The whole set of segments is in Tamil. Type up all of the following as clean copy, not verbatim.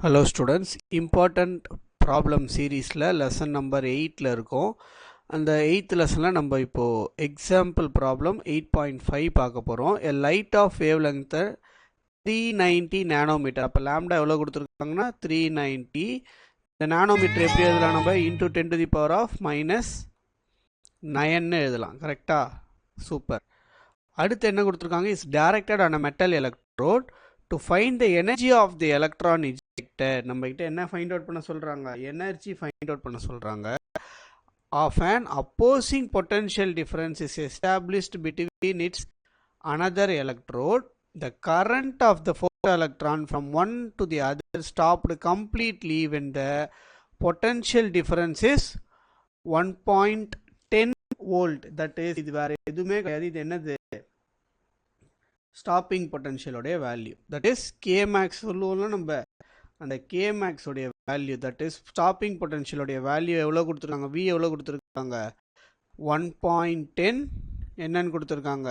Hello students, important problem series lesson number 8 இருக்கும். அந்த 8th lessonல நம்ம இப்போ example problem 8.5 பார்க்க போறோம். A light of wavelength 390 nanometer. அப்ப lambda எவ்வளவு கொடுத்திருக்காங்கன்னா 390. இந்த நானோமீட்டர் எப்படி எழுதலாம் நம்ம into 10 to the power of minus 9 எழுதலாம். கரெக்ட்டா? சூப்பர். அடுத்து என்ன கொடுத்திருக்காங்க is directed on a metal electrode to find the energy of the electron ejected. நம்ம கிட்ட என்ன find out பண்ண சொல்றாங்க? Energy find out பண்ண சொல்றாங்க. Of an opposing potential difference is established between its another electrode. The current of the photoelectron from one to the other stopped completely when the potential difference is 1.10 volt. That is இது வேற எதுவுமே கிடையாது. இது என்னது? ஸ்டாப்பிங் பொட்டன்ஷியலோடைய value, that is K max சொல்லுவோம்ல நம்ம, அந்த கே மேக்ஸ் உடைய வேல்யூ, தட் இஸ் ஸ்டாப்பிங் பொட்டன்ஷியலோடைய வேல்யூ எவ்வளோ கொடுத்துருக்காங்க, வி எவ்வளோ கொடுத்துருக்காங்க, 1.10 என்னன்னு கொடுத்துருக்காங்க,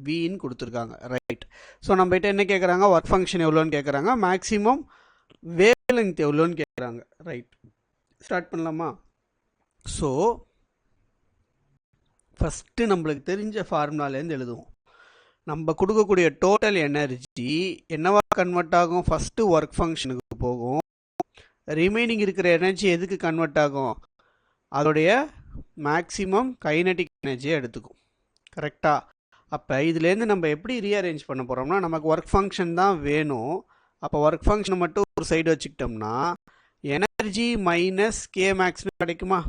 வின்னு கொடுத்துருக்காங்க. ரைட். ஸோ நம்ம கிட்ட என்ன கேட்குறாங்க, ஒர்க் ஃபங்க்ஷன் எவ்வளோன்னு கேட்குறாங்க, மேக்ஸிமம் வேவ் லெங்த் எவ்வளோன்னு கேட்குறாங்க. ரைட், ஸ்டார்ட் பண்ணலாமா? ஸோ ஃபஸ்ட்டு நம்மளுக்கு தெரிஞ்ச ஃபார்முலாலேருந்து எழுதுவோம். நம்ம கொடுக்கக்கூடிய டோட்டல் எனர்ஜி என்னவா கன்வெர்ட் ஆகும், ஃபஸ்ட்டு ஒர்க் ஃபங்க்ஷனுக்கு போகும். ரிமைனிங் இருக்கிற எனர்ஜி எதுக்கு கன்வெர்ட் ஆகும், அதோடைய மேக்ஸிமம் கைனடிக் எனர்ஜியை எடுத்துக்கும். கரெக்டாக? அப்போ இதுலேருந்து நம்ம எப்படி ரீஅரேஞ்ச் பண்ண போகிறோம்னா, நமக்கு ஒர்க் ஃபங்க்ஷன் தான் வேணும். அப்போ ஒர்க் ஃபங்க்ஷனை மட்டும் ஒரு சைடு வச்சுக்கிட்டோம்னா எனர்ஜி மைனஸ் கே மேக்ஸ்னு கிடைக்குமா?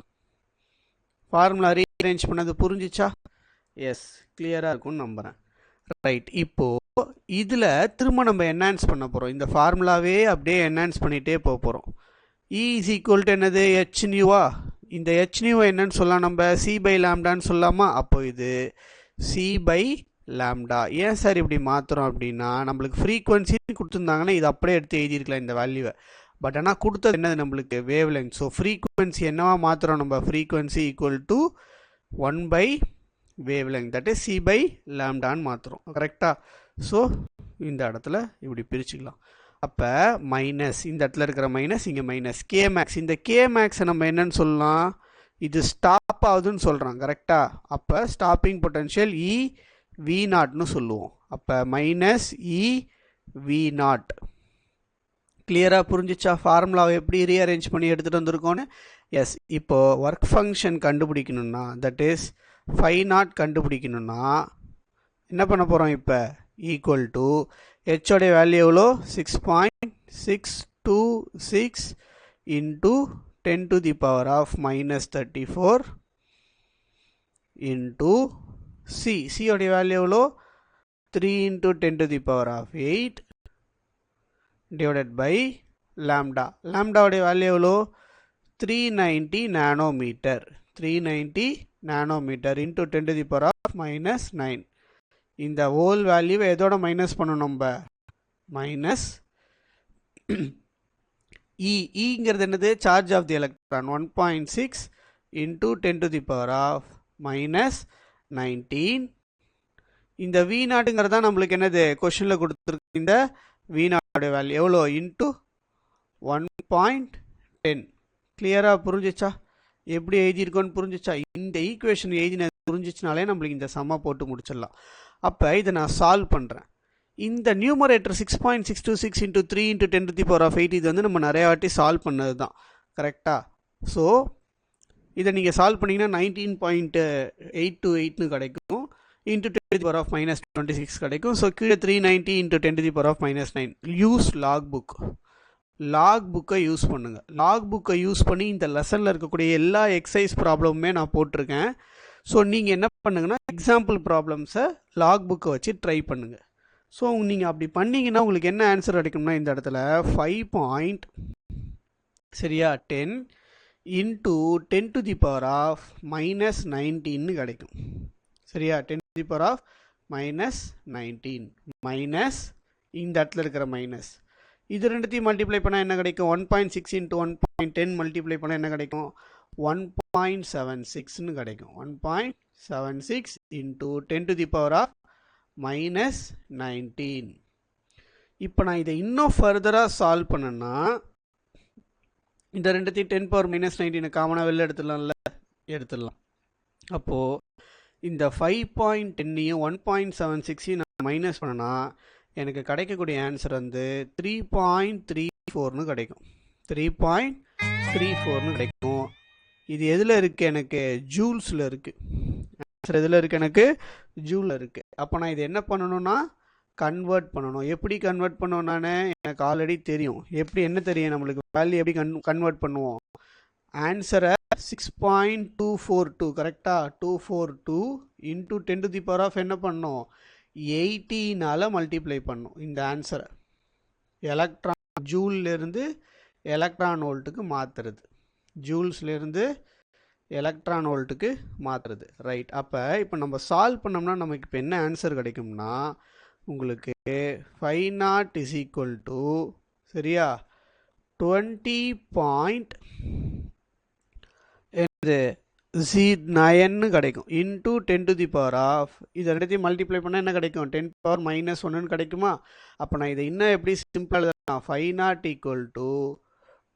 ஃபார்முலா ரீஅரேஞ்ச் பண்ணது புரிஞ்சிச்சா? எஸ், கிளியராக இருக்கும்னு நம்புகிறேன். ரைட். இப்போ இதில் திரும்ப நம்ம என்ஹான்ஸ் பண்ண போகிறோம். இந்த ஃபார்முலாவே அப்படியே என்ஹான்ஸ் பண்ணிகிட்டே போக போகிறோம். இ இஸ் ஈக்குவல் டு என்னது, ஹெச் நியூவா? இந்த ஹெச் நியூவை என்னன்னு சொல்லலாம், நம்ம சி பை லேம்டான்னு சொல்லலாமா? அப்போ இது சி பை லேம்டா. ஏன் சார் இப்படி மாற்றுறோம் அப்படின்னா, நம்மளுக்கு ஃப்ரீக்வன்சின்னு கொடுத்துருந்தாங்கன்னா இது அப்படியே எடுத்து எழுதியிருக்கலாம் இந்த வேல்யூவை. பட் ஆனால் கொடுத்தது என்னது நம்மளுக்கு, வேவ் லெங்த். ஸோ ஃப்ரீக்வன்சி என்னவா மாற்றுறோம் நம்ம, frequency equal to 1 by wavelength, that is c by lambda ன்னு மாற்றுறோம். கரெக்டா? ஸோ இந்த இடத்துல இப்படி பிரிச்சுக்கலாம். அப்போ மைனஸ், இந்த இடத்துல இருக்கிற மைனஸ், இங்கே மைனஸ் கே மேக்ஸ். இந்த கே மேக்ஸை நம்ம என்னன்னு சொல்லலாம், இது ஸ்டாப் ஆகுதுன்னு சொல்கிறோம். கரெக்டா? அப்போ ஸ்டாப்பிங் பொட்டன்ஷியல் இ வி நாட்னு சொல்லுவோம். அப்போ மைனஸ் இ வி நாட். கிளியராக புரிஞ்சிச்சா ஃபார்முலாவை எப்படி ரீஅரேஞ்ச் பண்ணி எடுத்துகிட்டு வந்திருக்கோன்னு? எஸ். இப்போது ஒர்க் ஃபங்க்ஷன் கண்டுபிடிக்கணும்னா, தட் இஸ் 5 கண்டுபிடிக்கணும்னா என்ன பண்ண போகிறோம், இப்போ ஈக்குவல் டு ஹெச்சோடைய வேல்யூ எவ்வளோ, 6.626 into 10 to the power of minus 34 into C, சியோடைய வேல்யூ எவ்வளோ, 3 into 10 to the power of 8 divided by lambda. லாம்டாவுடைய value எவ்வளோ, 390 nanometre. 390 nanometre into 10 to the power of minus 9. இந்த ஹோல் வேல்யூவை எதோட மைனஸ் பண்ணணும் நம்ம, மைனஸ் இங்கிறது என்னது, charge of the electron 1.6 into 10 to the power of minus 19. இந்த வி நாட்டுங்கிறது தான் நம்மளுக்கு என்னது கொஷனில் கொடுத்துருக்கு. இந்த வி நாட்டுடைய வேல்யூ எவ்வளோ, இன்ட்டு 1.10. கிளியராக புரிஞ்சிச்சா? எப்படி எழுதியிருக்கோன்னு புரிஞ்சிச்சா? இந்த ஈக்குவேஷன் எழுதினது புரிஞ்சிச்சுனாலே நம்மளுக்கு இந்த சம்மா போட்டு முடிச்சிடலாம். அப்போ இதை நான் சால்வ் பண்ணுறேன். இந்த numerator 6.626 into 3 into 10 to the power of 8 இது வந்து நம்ம நிறையா வாட்டி சால்வ் பண்ணது தான். கரெக்டாக? ஸோ இதை நீங்கள் சால்வ் பண்ணிங்கன்னா 19.828ன்னு கிடைக்கும். Into 10 to the power of minus 26 கிடைக்கும். ஸோ கீழே 390 into 10 to the power of minus 9. Use log book. Log புக்கை யூஸ் பண்ணுங்கள். லாக் புக்கை யூஸ் பண்ணி இந்த லெசனில் இருக்கக்கூடிய எல்லா எக்ஸசைஸ் ப்ராப்ளமுமே நான் போட்டிருக்கேன். ஸோ நீங்கள் என்ன பண்ணுங்கன்னா, எக்ஸாம்பிள் ப்ராப்ளம்ஸை லாக் புக்கை வச்சு ட்ரை பண்ணுங்கள். ஸோ நீங்கள் அப்படி பண்ணிங்கன்னா உங்களுக்கு என்ன ஆன்சர் கிடைக்கும்னா, இந்த இடத்துல 5. சரியா, 10 into 10 to the power of minus 19 கிடைக்கும். சரியா, 10 to the power of minus 19 minus இந்த இடத்துல இருக்கிற மைனஸ், இது ரெண்டுத்தையும் மல்டிப்ளை பண்ணால் என்ன கிடைக்கும், 1.6 இன்ட்டு 1.10 மல்டிப்ளை பண்ணால் என்ன கிடைக்கும், 1.76ன்னு கிடைக்கும். 1.76 into 10 to the power of minus 19. இப்போ நான் இதை இன்னும் ஃபர்தராக சால்வ் பண்ணேன்னா இந்த ரெண்டுத்தையும் 10 பவர் மைனஸ் 19 காமனாக வெளில எடுத்துடலாம்ல, எடுத்துடலாம். அப்போது இந்த 5.10ஐயும் 1.76ஐயும் நான் மைனஸ் பண்ணனா எனக்கு கிடைக்கக்கூடிய ஆன்சர் வந்து 3.34ன்னு கிடைக்கும். 3.34ன்னு கிடைக்கும். இது எதில் இருக்குது? எனக்கு ஜூல்ஸில் இருக்குது. ஆன்சர் எதில் இருக்குது? எனக்கு ஜூலில் இருக்குது. அப்போ நான் இது என்ன பண்ணணும்னா கன்வெர்ட் பண்ணணும். எப்படி கன்வெர்ட் பண்ணுவோம்? நான் எனக்கு ஆல்ரெடி தெரியும். எப்படி என்ன தெரியும் நம்மளுக்கு? வேல்யூ எப்படி கன்வெர்ட் பண்ணுவோம்? ஆன்சரை 6.242 கரெக்டாக 242 into 10 to the power of என்ன பண்ணோம்? 80னால் மல்டிப்ளை பண்ணும் இந்த ஆன்சரை. எலக்ட்ரான் ஜூல்லேருந்து எலக்ட்ரான் வோல்ட்டுக்கு மாற்றுறது, ஜூல்ஸ்லேருந்து எலக்ட்ரான் வோல்ட்டுக்கு மாற்றுறது. ரைட். அப்போ இப்போ நம்ம சால்வ் பண்ணோம்னா நமக்கு இப்போ என்ன ஆன்சர் கிடைக்கும்னா உங்களுக்கு 5 is equal to சரியா 20.9 கிடைக்கும். Into 10 to the power of இதை ரெண்டுத்தையும் மல்டிப்ளை பண்ணால் என்ன கிடைக்கும்? 10 power minus 1ன்னு கிடைக்குமா? அப்போ நான் இதை இன்னும் எப்படி சிம்பிளாக எழுதலாம்? 5 equal to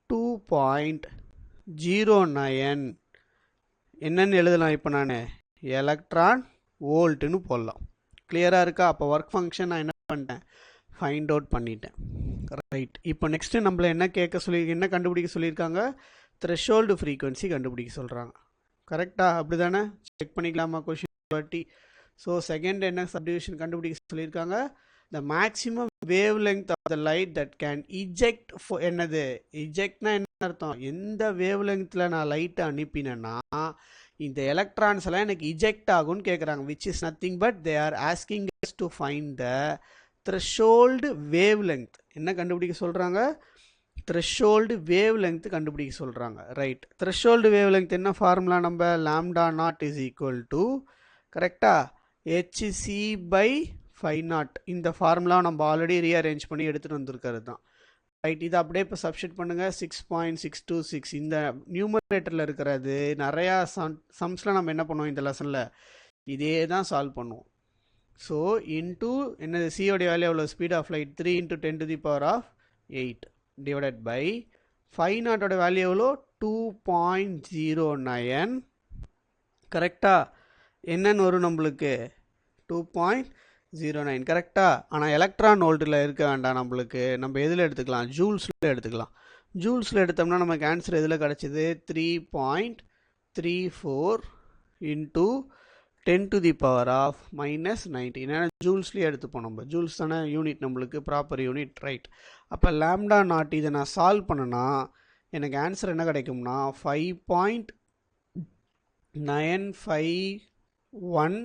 2.09 என்னன்னு எழுதலாம்? இப்போ நான் எலக்ட்ரான் வோல்ட்டுன்னு போடலாம். கிளியராக இருக்கா? அப்போ ஒர்க் ஃபங்க்ஷன் நான் என்ன பண்ணிட்டேன்? ஃபைண்ட் அவுட் பண்ணிட்டேன். ரைட். இப்போ நெக்ஸ்ட்டு நம்மளை என்ன என்ன கண்டுபிடிக்க சொல்லியிருக்காங்க? த்ரெஷோல்டு ஃப்ரீக்வன்சி கண்டுபிடிக்க சொல்கிறாங்க. கரெக்டாக? அப்படி தானே? செக் பண்ணிக்கலாமா கொஷின் வாட்டி? ஸோ செகண்ட் என்ன சப்டிவிஷன் கண்டுபிடிக்க சொல்லியிருக்காங்க? The maximum wavelength of the light that can eject. என்னது இஜெக்ட்னா என்ன அர்த்தம்? எந்த வேவ் லெங்த்தில் நான் லைட்டை அனுப்பினேன்னா இந்த எலக்ட்ரான்ஸ் எல்லாம் எனக்கு இஜெக்ட் ஆகும்னு கேட்குறாங்க. Which is nothing but they are asking us to find the threshold wave length. என்ன கண்டுபிடிக்க சொல்கிறாங்க? த்ரெஷோல்டு வேவ் லெங்த் கண்டுபிடிக்க சொல்கிறாங்க. ரைட். த்ரெஷோல்டு வேவ் லெங்த் என்ன ஃபார்முலா? நம்ம lambda naught is equal to கரெக்டாக hc/5 இந்த ஃபார்முலா நம்ம ஆல்ரெடி ரீஅரேஞ்ச் பண்ணி எடுத்துகிட்டு வந்திருக்கிறது தான். ரைட். இதை அப்படியே இப்போ சப்ஸ்டிட் பண்ணுங்கள். 6.626 இந்த நியூமரேட்டரில் இருக்கிறது. நிறையா சம்ஸில் நம்ம என்ன பண்ணுவோம் இந்த லெசனில்? இதே தான் சால்வ் பண்ணுவோம். ஸோ இன்டூ என்னது? சியோடைய வேல்யூ எவ்வளோ? Speed of light 3 × 10 to the power of 8 divided by 5 value எவ்வளோ? 2.09 கரெக்டாக? என்னன்னு வரும் நம்மளுக்கு? 2.09 கரெக்டாக? ஆனால் எலக்ட்ரான் வோல்ட்டில் இருக்க வேண்டாம் நம்மளுக்கு. நம்ம எதில் எடுத்துக்கலாம்? ஜூல்ஸில் எடுத்துக்கலாம். ஜூல்ஸில் எடுத்தோம்னா நமக்கு ஆன்சர் எதில் கிடச்சிது? 3.34 into 10 to the power of -19. ஏன்னா ஜூல்ஸ்லேயே எடுத்துப்போம் நம்ம. ஜூல்ஸ் தானே யூனிட் நம்மளுக்கு, ப்ராப்பர் யூனிட். ரைட். அப்போ லாம்டா நாட் இதை நான் சால்வ் பண்ணனா எனக்கு ஆன்சர் என்ன கிடைக்கும்னா 5.951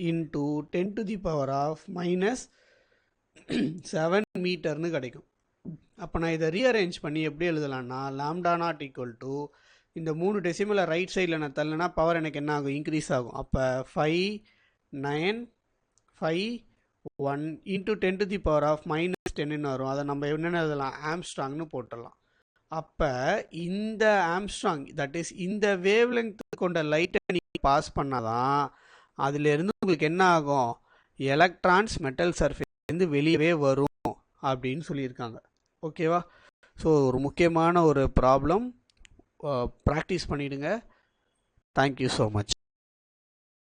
into 10 to the power of -7 மீட்டர்னு கிடைக்கும். அப்போ நான் இதை ரீஅரேஞ்ச் பண்ணி எப்படி எழுதலாம்னா லாம்டா நாட் ஈக்குவல் டு இந்த 3 டெசிமலை ரைட் சைடில் நான் தள்ளனா பவர் எனக்கு என்ன ஆகும்? இன்க்ரீஸ் ஆகும். அப்போ 5.951 into 10 to the power of -10ன்னு வரும். அதை நம்ம என்னென்ன எழுதலாம்? ஆம்ஸ்ட்ராங்னு போட்டுடலாம். அப்போ இந்த ஆம்ஸ்ட்ராங் தட் இஸ் இந்த வேவ் லெங்த் கொண்ட லைட்டை நீங்கள் பாஸ் பண்ணாதான் அதிலிருந்து உங்களுக்கு என்ன ஆகும்? எலக்ட்ரான்ஸ் மெட்டல் சர்ஃபேஸ்லேருந்து வெளியவே வரும் அப்படின்னு சொல்லியிருக்காங்க. ஓகேவா? ஸோ ஒரு முக்கியமான ஒரு ப்ராப்ளம். ப்ராக்டிஸ் பண்ணிவிடுங்க. Thank you so much.